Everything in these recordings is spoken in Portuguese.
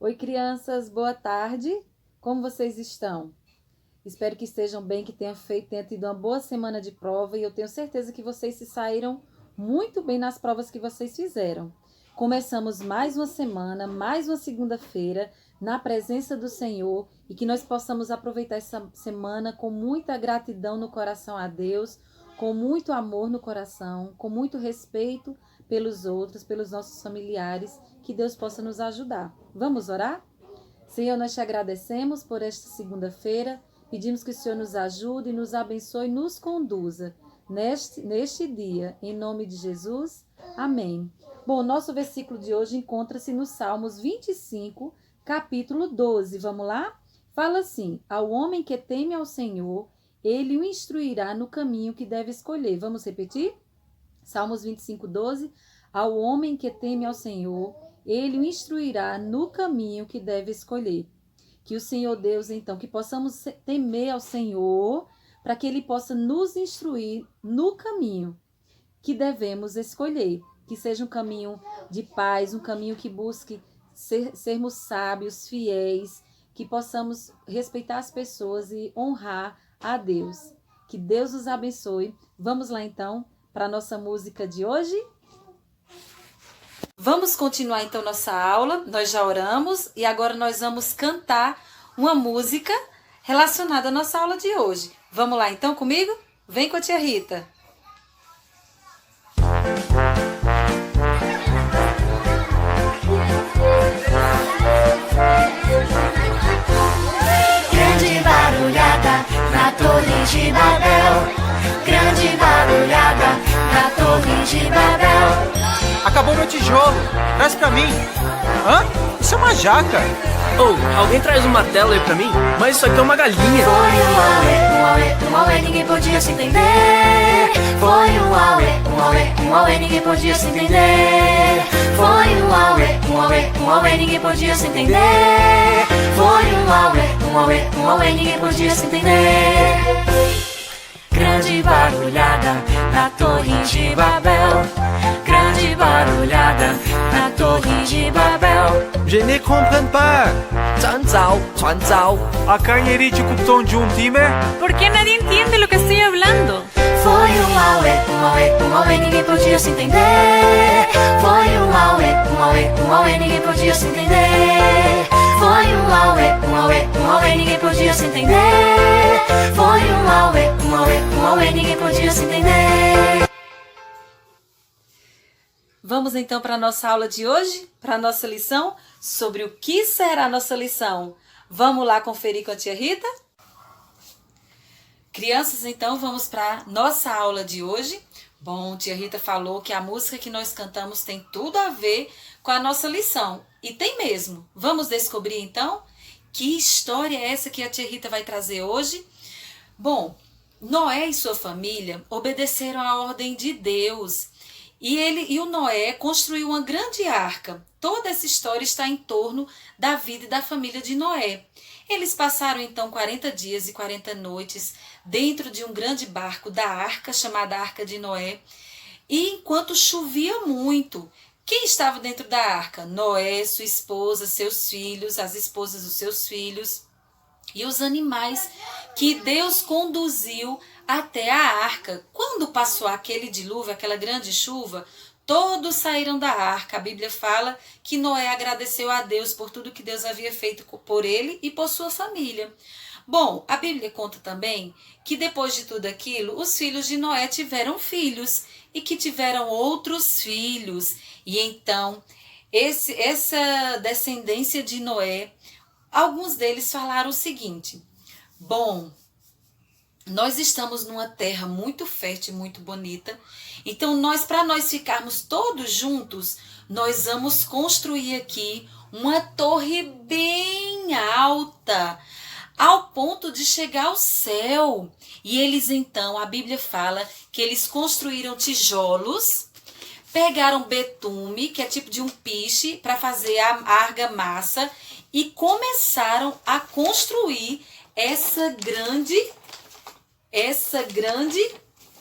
Oi, crianças, boa tarde. Como vocês estão? Espero que estejam bem, que tenham tido uma boa semana de prova e eu tenho certeza que vocês se saíram muito bem nas provas que vocês fizeram. Começamos mais uma semana, mais uma segunda-feira, na presença do Senhor e que nós possamos aproveitar essa semana com muita gratidão no coração a Deus, com muito amor no coração, com muito respeito pelos outros, pelos nossos familiares, que Deus possa nos ajudar. Vamos orar? Senhor, nós te agradecemos por esta segunda-feira, pedimos que o Senhor nos ajude, nos abençoe e nos conduza neste dia, em nome de Jesus. Amém. Bom, nosso versículo de hoje encontra-se no Salmos 25, capítulo 12. Vamos lá? Fala assim: ao homem que teme ao Senhor, ele o instruirá no caminho que deve escolher. Vamos repetir? Salmos 25, 12. Ao homem que teme ao Senhor, ele o instruirá no caminho que deve escolher. Que o Senhor Deus, então, que possamos temer ao Senhor, para que Ele possa nos instruir no caminho que escolher. Que seja um caminho de paz, um caminho que busque sermos sábios, fiéis, que possamos respeitar as pessoas e honrar a Deus. Que Deus nos abençoe. Vamos lá, então, para a nossa música de hoje? Vamos continuar então nossa aula, nós já oramos e agora nós vamos cantar uma música relacionada à nossa aula de hoje. Vamos lá então comigo? Vem com a tia Rita. Grande barulhada na Torre de Babel. Grande barulhada na Torre de Babel. Acabou meu tijolo, traz pra mim. Hã? Isso é uma jaca. Alguém traz um martelo aí pra mim? Mas isso aqui é uma galinha. Foi um auê, ninguém podia se entender. Foi um auê, ninguém podia se entender. Foi um auê, ninguém podia se entender. Foi um auê, ninguém podia se entender. Grande barulhada na Torre de Babel. Grande barulhada na Torre de Babel. Je ne comprends pas. 传找，传找。 A carneirite cupton de timer? ¿Por qué nadie entiende lo que estoy hablando? Foi um auê, ninguém podia se entender. Foi um auê, ninguém podia se entender. Foi um auê, ninguém podia se entender. Foi um auê, ninguém podia se entender. Vamos então para a nossa aula de hoje, para a nossa lição, sobre o que será a nossa lição. Vamos lá conferir com a tia Rita? Crianças, então, vamos para a nossa aula de hoje. Bom, tia Rita falou que a música que nós cantamos tem tudo a ver com a nossa lição. E tem mesmo. Vamos descobrir, então, que história é essa que a tia Rita vai trazer hoje? Bom, Noé e sua família obedeceram à ordem de Deus. E o Noé construiu uma grande arca. Toda essa história está em torno da vida e da família de Noé. Eles passaram então 40 dias e 40 noites dentro de um grande barco da arca, chamada Arca de Noé. E enquanto chovia muito, quem estava dentro da arca? Noé, sua esposa, seus filhos, as esposas dos seus filhos e os animais que Deus conduziu até a arca. Quando passou aquele dilúvio, aquela grande chuva, todos saíram da arca. A Bíblia fala que Noé agradeceu a Deus por tudo que Deus havia feito por ele e por sua família. Bom, a Bíblia conta também que depois de tudo aquilo, os filhos de Noé tiveram filhos e que tiveram outros filhos. E então, essa descendência de Noé, alguns deles falaram o seguinte: bom, nós estamos numa terra muito fértil, muito bonita. Então, para nós ficarmos todos juntos, nós vamos construir aqui uma torre bem alta, ao ponto de chegar ao céu. E eles então, a Bíblia fala que eles construíram tijolos, pegaram betume, que é tipo de um piche, para fazer a argamassa, e começaram a construir essa grande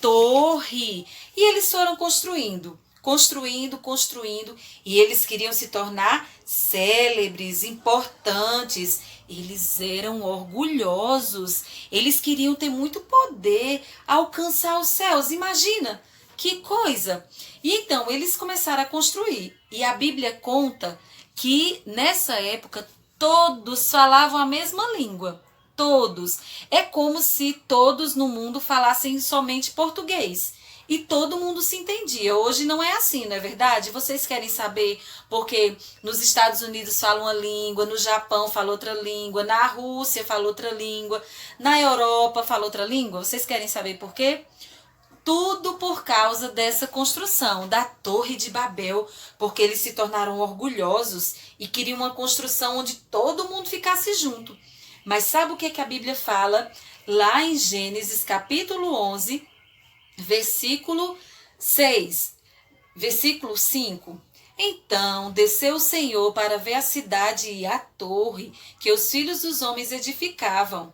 torre. E eles foram construindo. construindo, e eles queriam se tornar célebres, importantes. Eles eram orgulhosos, eles queriam ter muito poder, alcançar os céus. Imagina, que coisa! E então, eles começaram a construir. E a Bíblia conta que nessa época todos falavam a mesma língua. Todos. É como se todos no mundo falassem somente português. E todo mundo se entendia. Hoje não é assim, não é verdade? Vocês querem saber porque nos Estados Unidos fala uma língua, no Japão fala outra língua, na Rússia fala outra língua, na Europa fala outra língua? Vocês querem saber por quê? Tudo por causa dessa construção da Torre de Babel, porque eles se tornaram orgulhosos e queriam uma construção onde todo mundo ficasse junto. Mas sabe o que a Bíblia fala lá em Gênesis capítulo 11, versículo 6, versículo 5? Então desceu o Senhor para ver a cidade e a torre que os filhos dos homens edificavam.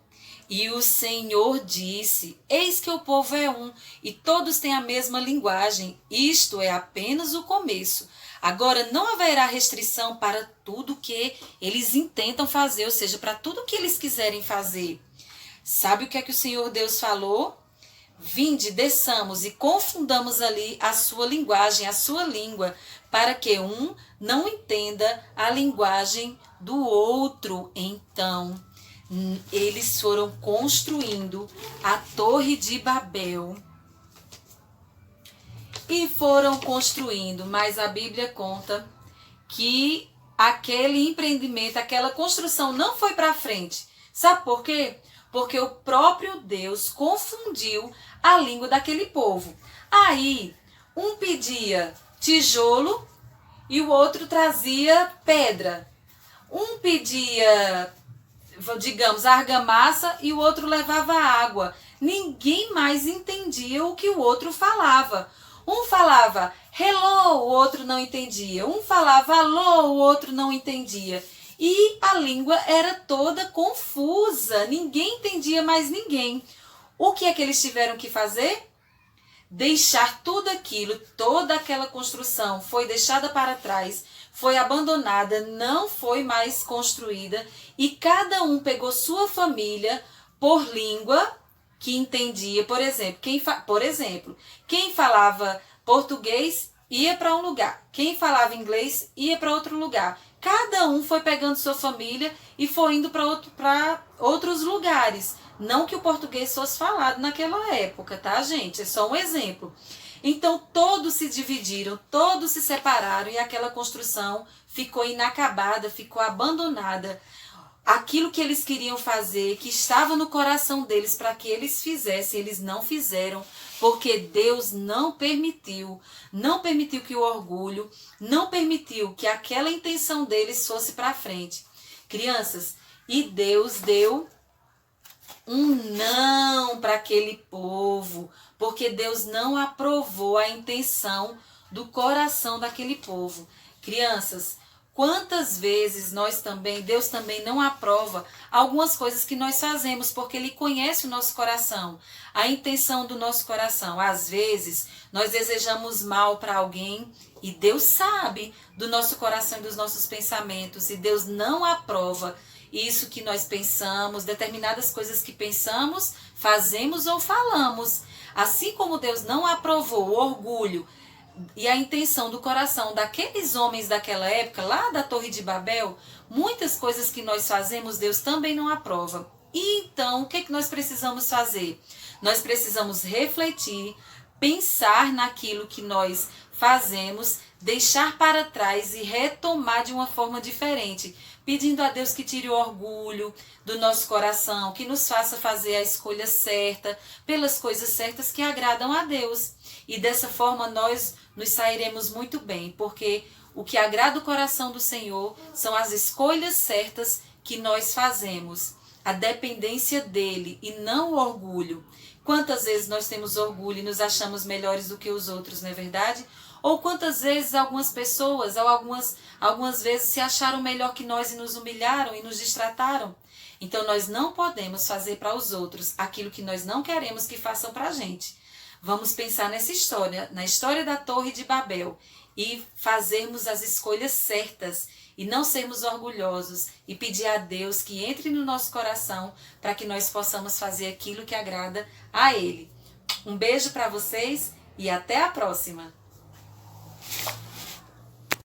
E o Senhor disse: eis que o povo é um, e todos têm a mesma linguagem. Isto é apenas o começo. Agora não haverá restrição para tudo que eles intentam fazer, ou seja, para tudo que eles quiserem fazer. Sabe o que é que o Senhor Deus falou? Vinde, desçamos e confundamos ali a sua linguagem, a sua língua, para que um não entenda a linguagem do outro. Então, eles foram construindo a Torre de Babel. E foram construindo, mas a Bíblia conta que aquele empreendimento, aquela construção não foi para frente. Sabe por quê? Porque o próprio Deus confundiu a língua daquele povo. Aí, um pedia tijolo e o outro trazia pedra. Um pedia, digamos, argamassa e o outro levava água. Ninguém mais entendia o que o outro falava. Um falava hello, o outro não entendia. Um falava alô, o outro não entendia. E a língua era toda confusa. Ninguém entendia mais ninguém. O que é que eles tiveram que fazer? Deixar tudo aquilo, toda aquela construção foi deixada para trás, foi abandonada, não foi mais construída. E cada um pegou sua família por língua que entendia. Por exemplo, quem falava português ia para um lugar, quem falava inglês ia para outro lugar. Cada um foi pegando sua família e foi indo para outros lugares. Não que o português fosse falado naquela época, tá, gente? É só um exemplo. Então, todos se dividiram, todos se separaram e aquela construção ficou inacabada, ficou abandonada. Aquilo que eles queriam fazer, que estava no coração deles para que eles fizessem, eles não fizeram, porque Deus não permitiu que o orgulho, não permitiu que aquela intenção deles fosse para frente. Crianças, e Deus deu um não para aquele povo, porque Deus não aprovou a intenção do coração daquele povo. Crianças, quantas vezes Deus também não aprova algumas coisas que nós fazemos, porque Ele conhece o nosso coração, a intenção do nosso coração. Às vezes, nós desejamos mal para alguém e Deus sabe do nosso coração e dos nossos pensamentos, e Deus não aprova isso que nós pensamos, determinadas coisas que pensamos, fazemos ou falamos. Assim como Deus não aprovou o orgulho e a intenção do coração daqueles homens daquela época, lá da Torre de Babel, muitas coisas que nós fazemos, Deus também não aprova. E então, o que é que nós precisamos fazer? Nós precisamos refletir, pensar naquilo que nós fazemos, deixar para trás e retomar de uma forma diferente, pedindo a Deus que tire o orgulho do nosso coração, que nos faça fazer a escolha certa, pelas coisas certas que agradam a Deus. E dessa forma nós nos sairemos muito bem, porque o que agrada o coração do Senhor são as escolhas certas que nós fazemos, a dependência dele e não o orgulho. Quantas vezes nós temos orgulho e nos achamos melhores do que os outros, não é verdade? Ou quantas vezes algumas pessoas, ou algumas vezes se acharam melhor que nós e nos humilharam e nos distrataram? Então nós não podemos fazer para os outros aquilo que nós não queremos que façam para a gente. Vamos pensar nessa história, na história da Torre de Babel, e fazermos as escolhas certas e não sermos orgulhosos e pedir a Deus que entre no nosso coração para que nós possamos fazer aquilo que agrada a Ele. Um beijo para vocês e até a próxima!